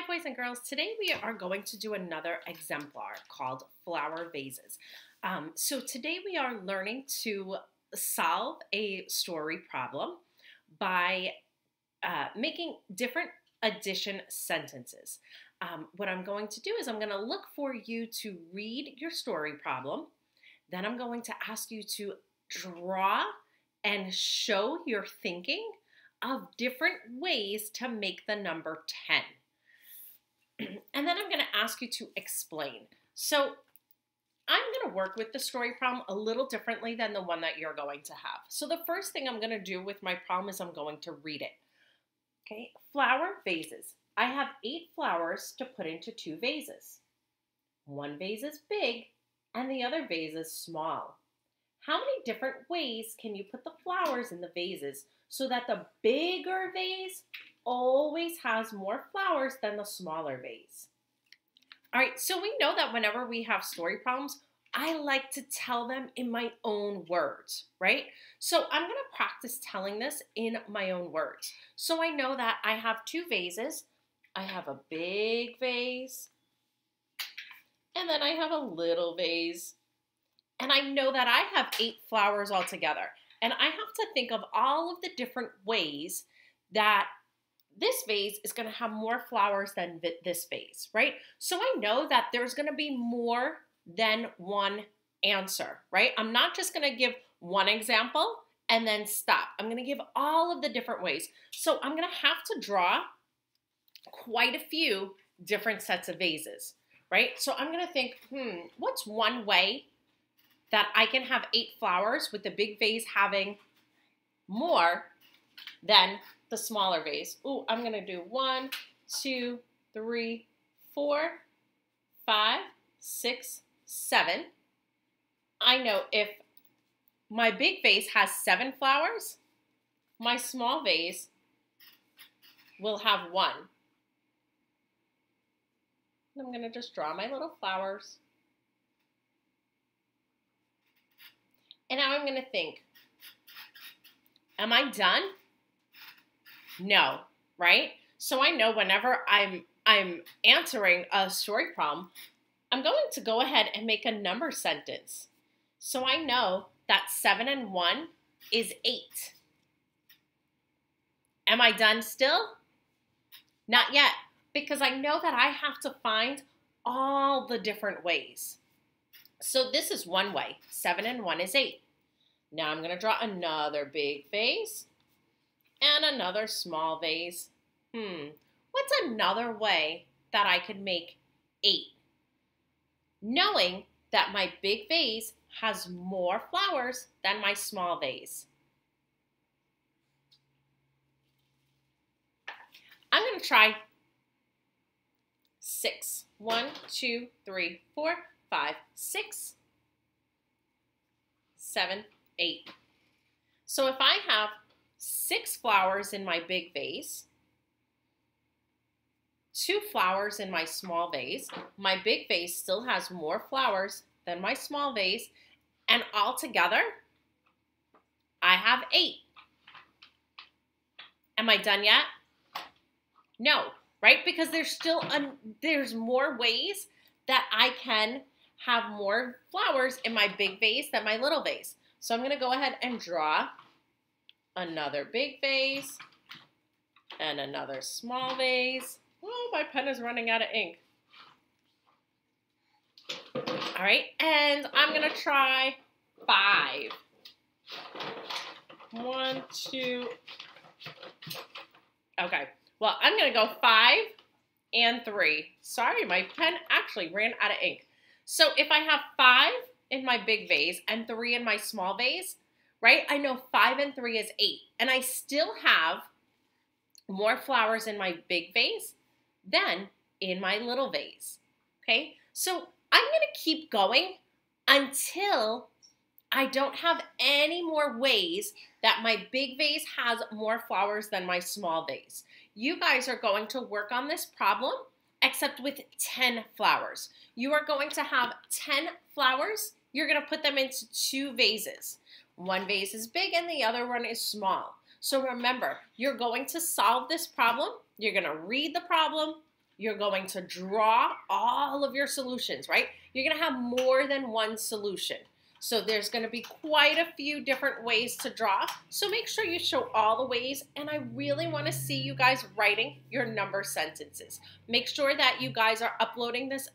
boys and girls. Today we are going to do another exemplar called flower vases. So today we are learning to solve a story problem by making different addition sentences. What I'm going to do is I'm going to look for you to read your story problem. Then I'm going to ask you to draw and show your thinking of different ways to make the number 10. And then I'm going to ask you to explain. So I'm going to work with the story problem a little differently than the one that you're going to have. So the first thing I'm going to do with my problem is I'm going to read it. Okay, flower vases. I have 8 flowers to put into 2 vases. One vase is big and the other vase is small. How many different ways can you put the flowers in the vases so that the bigger vase always has more flowers than the smaller vase? All right, so we know that whenever we have story problems, I like to tell them in my own words, right? So I'm going to practice telling this in my own words. So I know that I have 2 vases. I have a big vase, and then I have a little vase. And I know that I have 8 flowers altogether. And I have to think of all of the different ways that this vase is going to have more flowers than this vase, right? So I know that there's going to be more than one answer, right? I'm not just going to give one example and then stop. I'm going to give all of the different ways. So I'm going to have to draw quite a few different sets of vases, right? So I'm going to think, what's one way that I can have 8 flowers with the big vase having more than the smaller vase? Ooh, I'm going to do 1, 2, 3, 4, 5, 6, 7. I know if my big vase has 7 flowers, my small vase will have 1. I'm going to just draw my little flowers. And now I'm going to think, am I done? No, right? So I know whenever I'm answering a story problem, I'm going to go ahead and make a number sentence. So I know that 7 and 1 is 8. Am I done still? Not yet, because I know that I have to find all the different ways. So this is one way. 7 and 1 is 8. Now I'm going to draw another big vase and another small vase. What's another way that I could make 8? Knowing that my big vase has more flowers than my small vase. I'm going to try 6. 1, 2, 3, 4, 5, 6, 7, 8. So if I have 6 flowers in my big vase, 2 flowers in my small vase, my big vase still has more flowers than my small vase, and altogether, I have 8. Am I done yet? No, right? Because there's more ways that I can have more flowers in my big vase than my little vase. So I'm going to go ahead and draw another big vase and another small vase. Oh, my pen is running out of ink. All right, and I'm going to try 5. 1, 2. Okay, well, I'm going to go 5 and 3. Sorry, my pen actually ran out of ink. So if I have 5 in my big vase and 3 in my small vase, right? I know 5 and 3 is 8. And I still have more flowers in my big vase than in my little vase, okay? So I'm going to keep going until I don't have any more ways that my big vase has more flowers than my small vase. You guys are going to work on this problem except with 10 flowers. You are going to have 10 flowers. You're going to put them into 2 vases. One vase is big and the other one is small. So remember, you're going to solve this problem. You're going to read the problem, You're going to draw all of your solutions, right? You're going to have more than one solution. So there's going to be quite a few different ways to draw. So make sure you show all the ways. And I really want to see you guys writing your number sentences. Make sure that you guys are uploading this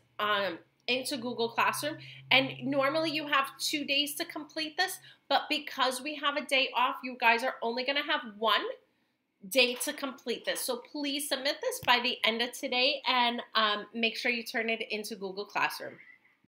into Google Classroom. And normally you have 2 days to complete this. But because we have a day off, you guys are only going to have 1 day to complete this. So please submit this by the end of today and make sure you turn it into Google Classroom.